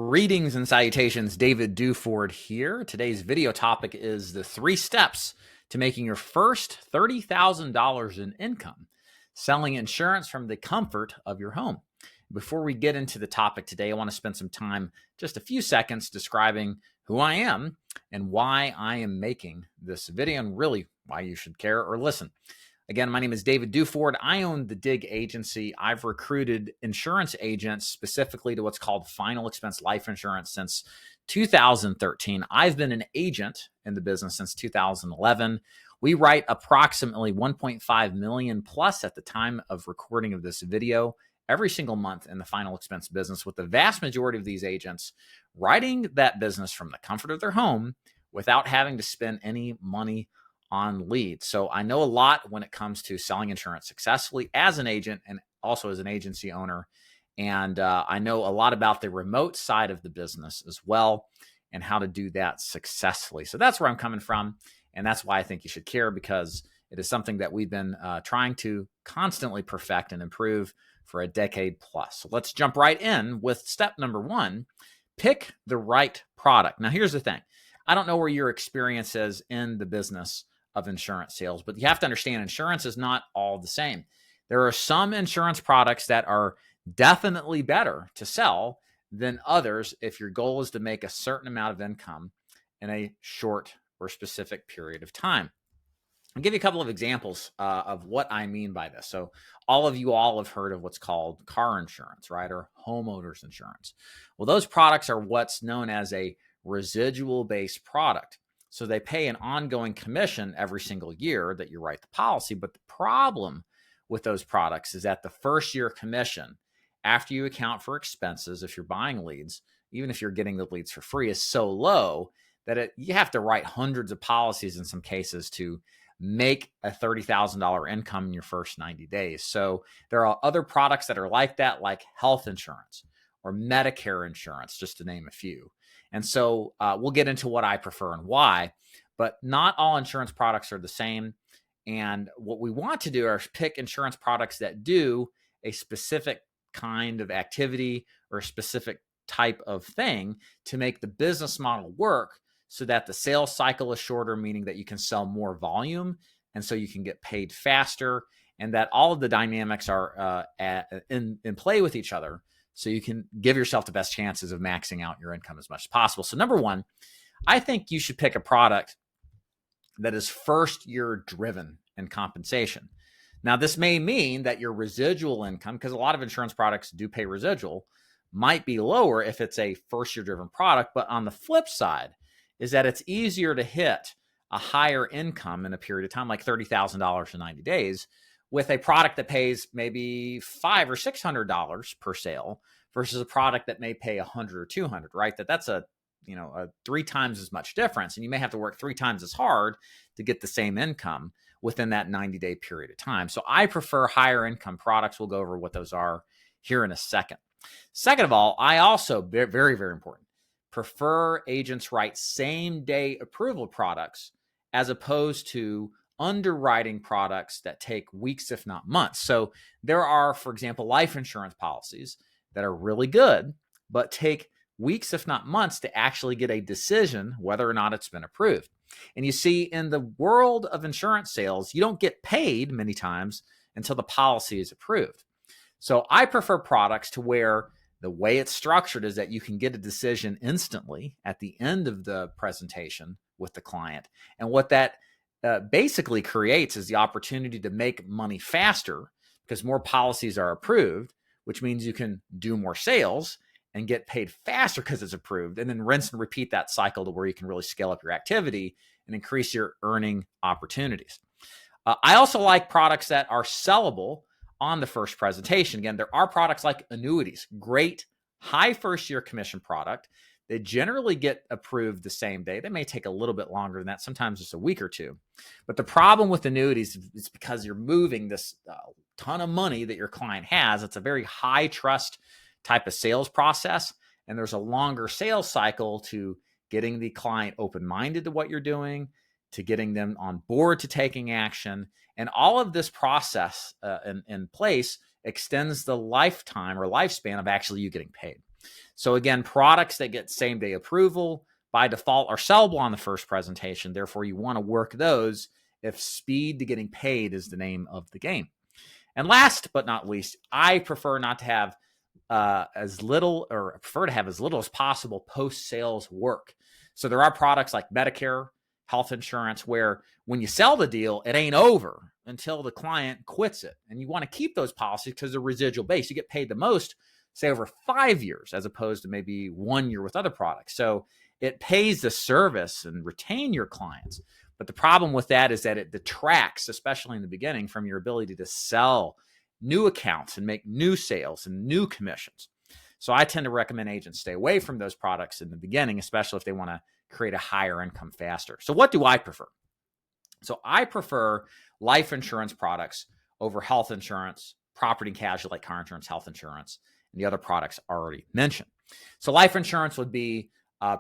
Greetings and salutations, David Duford here. Today's video topic is the 3 steps to making your first $30,000 in income, selling insurance from the comfort of your home. Before we get into the topic today, I want to spend some time, just a few seconds, describing who I am and why I am making this video and really why you should care or listen. Again, my name is David Duford. I own the DIG agency. I've recruited insurance agents specifically to what's called final expense life insurance since 2013. I've been an agent in the business since 2011. We write approximately 1.5 million plus at the time of recording of this video every single month in the final expense business, with the vast majority of these agents writing that business from the comfort of their home without having to spend any money on leads. So I know a lot when it comes to selling insurance successfully as an agent and also as an agency owner. And I know a lot about the remote side of the business as well and how to do that successfully. So that's where I'm coming from. And that's why I think you should care, because it is something that we've been trying to constantly perfect and improve for a decade plus. So let's jump right in with step number 1, pick the right product. Now, here's the thing. I don't know where your experience is in the business of insurance sales, but you have to understand insurance is not all the same. There are some insurance products that are definitely better to sell than others if your goal is to make a certain amount of income in a short or specific period of time. I'll give you a couple of examples of what I mean by this. So all of you have heard of what's called car insurance, right? Or homeowners insurance. Well, those products are what's known as a residual-based product. So they pay an ongoing commission every single year that you write the policy. But the problem with those products is that the first year commission, after you account for expenses, if you're buying leads, even if you're getting the leads for free, is so low that you have to write hundreds of policies in some cases to make a $30,000 income in your first 90 days. So there are other products that are like that, like health insurance or Medicare insurance, just to name a few. And so we'll get into what I prefer and why, but not all insurance products are the same. And what we want to do is pick insurance products that do a specific kind of activity or a specific type of thing to make the business model work, so that the sales cycle is shorter, meaning that you can sell more volume and so you can get paid faster, and that all of the dynamics are in play with each other, so you can give yourself the best chances of maxing out your income as much as possible. So number 1, I think you should pick a product that is first year driven in compensation. Now, this may mean that your residual income, because a lot of insurance products do pay residual, might be lower if it's a first year driven product. But on the flip side is that it's easier to hit a higher income in a period of time, like $30,000 in 90 days, with a product that pays maybe $500 or $600 per sale versus a product that may pay $100 or $200, right? That's a 3 times as much difference. And you may have to work 3 times as hard to get the same income within that 90-day period of time. So I prefer higher income products. We'll go over what those are here in a second. Second of all, I also, very, very important, prefer agents write same-day approval products as opposed to underwriting products that take weeks, if not months. So there are, for example, life insurance policies that are really good, but take weeks, if not months, to actually get a decision whether or not it's been approved. And you see, in the world of insurance sales, you don't get paid many times until the policy is approved. So I prefer products to where the way it's structured is that you can get a decision instantly at the end of the presentation with the client. And what that basically creates is the opportunity to make money faster, because more policies are approved, which means you can do more sales and get paid faster because it's approved, and then rinse and repeat that cycle to where you can really scale up your activity and increase your earning opportunities. I also like products that are sellable on the first presentation. Again, there are products like annuities, great high first year commission product. They generally get approved the same day. They may take a little bit longer than that, sometimes just a week or two. But the problem with annuities is because you're moving this ton of money that your client has. It's a very high trust type of sales process, and there's a longer sales cycle to getting the client open-minded to what you're doing, to getting them on board to taking action. And all of this process in place extends the lifetime or lifespan of actually you getting paid. So again, products that get same day approval by default are sellable on the first presentation. Therefore, you want to work those if speed to getting paid is the name of the game. And last but not least, I prefer not to have as little, or I prefer to have as little as possible post-sales work. So there are products like Medicare, health insurance, where when you sell the deal, it ain't over until the client quits it. And you want to keep those policies because they're residual base. You get paid the most, say, over 5 years, as opposed to maybe 1 year with other products. So it pays the service and retain your clients. But the problem with that is that it detracts, especially in the beginning, from your ability to sell new accounts and make new sales and new commissions. So I tend to recommend agents stay away from those products in the beginning, especially if they want to create a higher income faster. So what do I prefer? So I prefer life insurance products over health insurance, property and casualty like car insurance, health insurance, and the other products already mentioned. So life insurance would be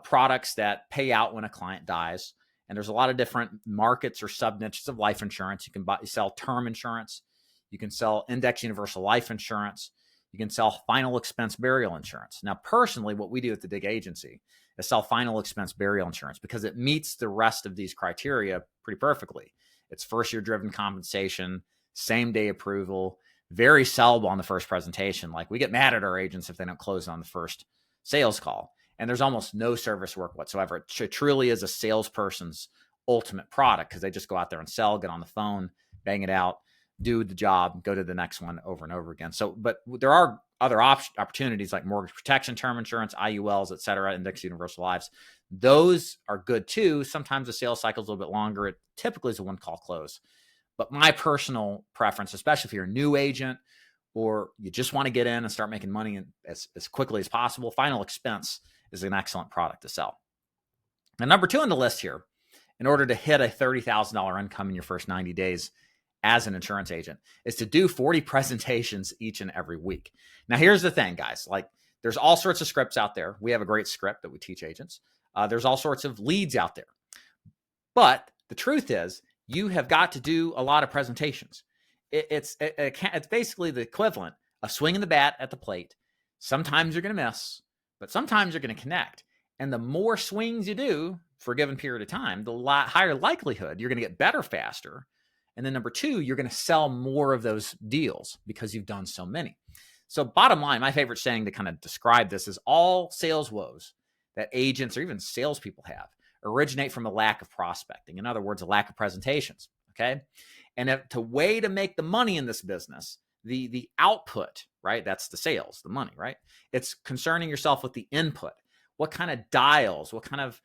products that pay out when a client dies. And there's a lot of different markets or sub niches of life insurance. You can sell term insurance. You can sell index universal life insurance. You can sell final expense burial insurance. Now, personally, what we do at the Dig Agency is sell final expense burial insurance because it meets the rest of these criteria pretty perfectly. It's first year driven compensation, same day approval, very sellable on the first presentation. Like, we get mad at our agents if they don't close on the first sales call. And there's almost no service work whatsoever. It truly is a salesperson's ultimate product because they just go out there and sell, get on the phone, bang it out, do the job, go to the next one over and over again. So, but there are other opportunities like mortgage protection, term insurance, IULs, et cetera, index universal lives. Those are good too. Sometimes the sales cycle is a little bit longer. It typically is a one-call close. But my personal preference, especially if you're a new agent or you just want to get in and start making money as quickly as possible, final expense is an excellent product to sell. And number 2 on the list here, in order to hit a $30,000 income in your first 90 days as an insurance agent, is to do 40 presentations each and every week. Now, here's the thing, guys. Like, there's all sorts of scripts out there. We have a great script that we teach agents. There's all sorts of leads out there. But the truth is, you have got to do a lot of presentations. It's basically the equivalent of swinging the bat at the plate. Sometimes you're going to miss, but sometimes you're going to connect. And the more swings you do for a given period of time, the higher likelihood you're going to get better faster. And then number 2, you're going to sell more of those deals because you've done so many. So bottom line, my favorite saying to kind of describe this is all sales woes that agents or even salespeople have originate from a lack of prospecting. In other words, a lack of presentations. Okay. And the way to make the money in this business, the output, right? That's the sales, the money, right? It's concerning yourself with the input. What kind of dials, what kind of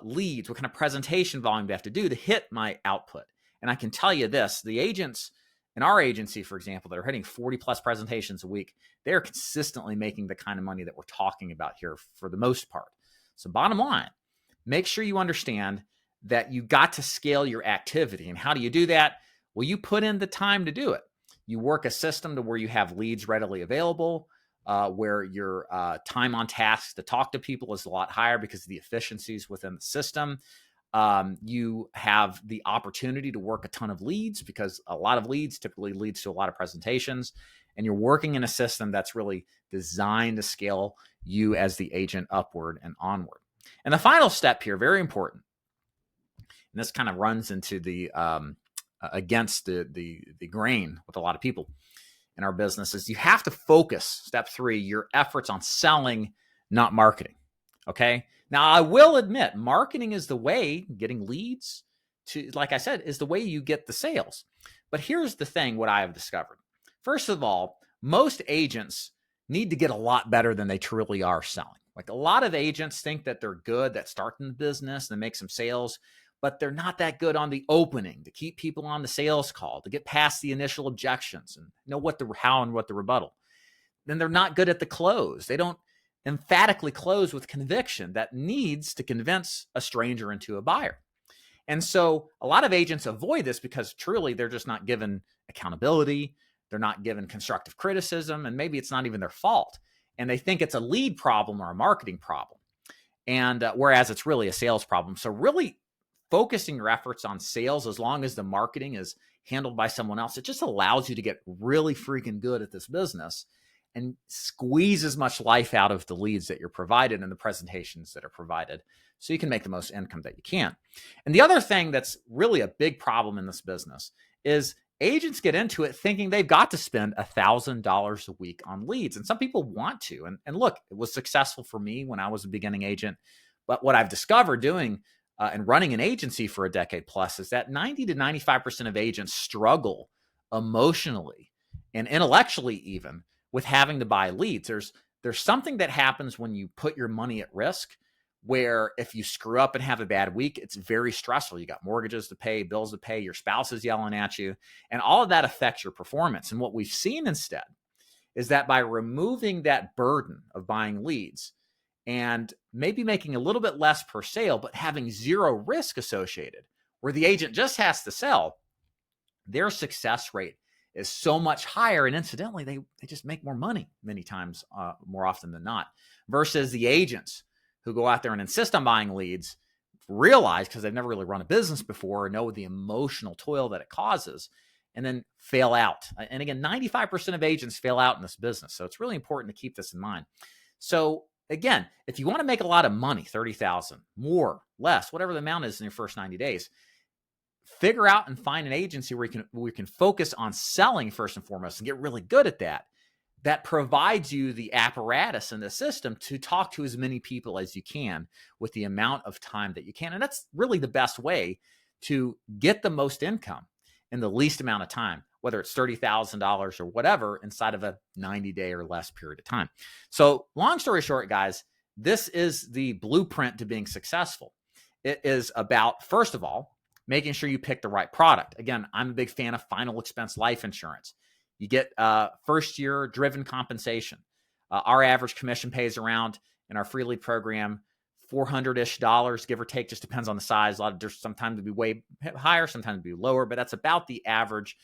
leads, what kind of presentation volume do I have to do to hit my output? And I can tell you this, the agents in our agency, for example, that are hitting 40 plus presentations a week, they're consistently making the kind of money that we're talking about here for the most part. So bottom line, make sure you understand that you got to scale your activity. And how do you do that? Well, you put in the time to do it. You work a system to where you have leads readily available, where your time on task to talk to people is a lot higher because of the efficiencies within the system. You have the opportunity to work a ton of leads because a lot of leads typically leads to a lot of presentations, and you're working in a system that's really designed to scale you as the agent upward and onward. And the final step here, very important, and this kind of runs into the against the grain with a lot of people in our business, is you have to focus, step 3, your efforts on selling, not marketing. Okay. Now, I will admit, marketing is the way, getting leads to, like I said, is the way you get the sales. But here's the thing, what I have discovered. First of all, most agents need to get a lot better than they truly are selling. Like, a lot of agents think that they're good, that start in the business and make some sales, but they're not that good on the opening to keep people on the sales call, to get past the initial objections and know what the how and what the rebuttal. Then they're not good at the close. They don't emphatically close with conviction that needs to convince a stranger into a buyer. And so a lot of agents avoid this because truly they're just not given accountability. They're not given constructive criticism, and maybe it's not even their fault. And they think it's a lead problem or a marketing problem. And whereas it's really a sales problem. So really focusing your efforts on sales, as long as the marketing is handled by someone else, it just allows you to get really freaking good at this business. and squeeze as much life out of the leads that you're provided and the presentations that are provided so you can make the most income that you can. And the other thing that's really a big problem in this business is agents get into it thinking they've got to spend $1,000 a week on leads. And some people want to. And look, it was successful for me when I was a beginning agent. But what I've discovered doing and running an agency for a decade plus is that 90 to 95% of agents struggle emotionally and intellectually even with having to buy leads. There's something that happens when you put your money at risk, where if you screw up and have a bad week, it's very stressful. You got mortgages to pay, bills to pay, your spouse is yelling at you, and all of that affects your performance. And what we've seen instead is that by removing that burden of buying leads and maybe making a little bit less per sale, but having zero risk associated, where the agent just has to sell, their success rate is so much higher. And incidentally, they just make more money many times, more often than not, versus the agents who go out there and insist on buying leads, realize, because they've never really run a business before, know the emotional toil that it causes, and then fail out. And again, 95% of agents fail out in this business. So it's really important to keep this in mind. So again, if you want to make a lot of money, 30,000, more, less, whatever the amount is in your first 90 days, figure out and find an agency where you can focus on selling first and foremost and get really good at that. That provides you the apparatus and the system to talk to as many people as you can with the amount of time that you can. And that's really the best way to get the most income in the least amount of time, whether it's $30,000 or whatever, inside of a 90-day or less period of time. So long story short, guys, this is the blueprint to being successful. It is about, first of all, making sure you pick the right product. Again, I'm a big fan of final expense life insurance. You get first year driven compensation. Our average commission pays around, in our free lead program, $400-ish, give or take, just depends on the size. Sometimes it'll be way higher, sometimes it'll be lower, but that's about the average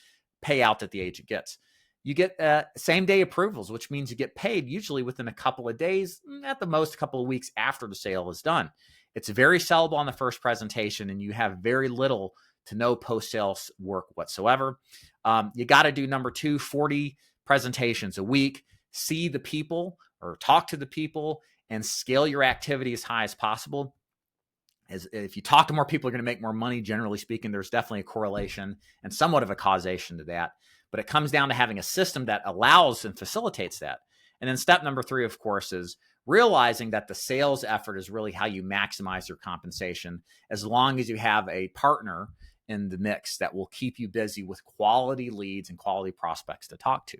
payout that the agent gets. You get same day approvals, which means you get paid usually within a couple of days, at the most a couple of weeks after the sale is done. It's very sellable on the first presentation, and you have very little to no post-sales work whatsoever. You got to do number 2, 40 presentations a week, see the people or talk to the people, and scale your activity as high as possible. As if you talk to more people, you're going to make more money. Generally speaking, there's definitely a correlation and somewhat of a causation to that. But it comes down to having a system that allows and facilitates that. And then step number 3, of course, is realizing that the sales effort is really how you maximize your compensation, as long as you have a partner in the mix that will keep you busy with quality leads and quality prospects to talk to.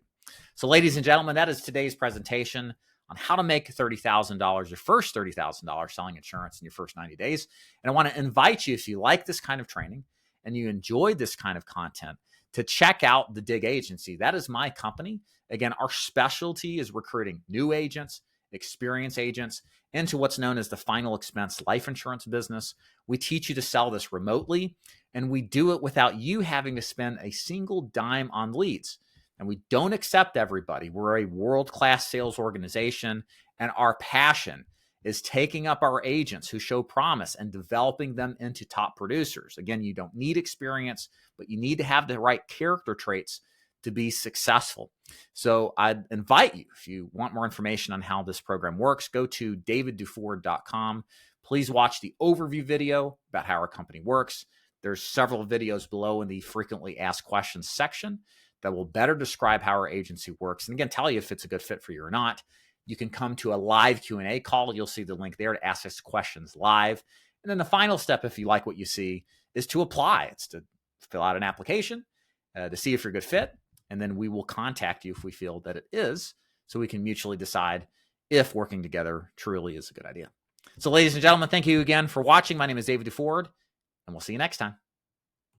So ladies and gentlemen, that is today's presentation on how to make $30,000, your first $30,000 selling insurance in your first 90 days. And I want to invite you, if you like this kind of training and you enjoyed this kind of content, to check out the Dig Agency. That is my company. Again, our specialty is recruiting new agents, experienced agents into what's known as the final expense life insurance business. We teach you to sell this remotely, and we do it without you having to spend a single dime on leads. And we don't accept everybody. We're a world-class sales organization, and our passion is taking up our agents who show promise and developing them into top producers. Again, you don't need experience, but you need to have the right character traits to be successful. So I'd invite you, if you want more information on how this program works, go to davidduford.com. Please watch the overview video about how our company works. There's several videos below in the frequently asked questions section that will better describe how our agency works. And again, tell you if it's a good fit for you or not. You can come to a live Q&A call. You'll see the link there to ask us questions live. And then the final step, if you like what you see, is to apply. It's to fill out an application to see if you're a good fit. And then we will contact you if we feel that it is, so we can mutually decide if working together truly is a good idea. So ladies and gentlemen, thank you again for watching. My name is David Duford, and we'll see you next time.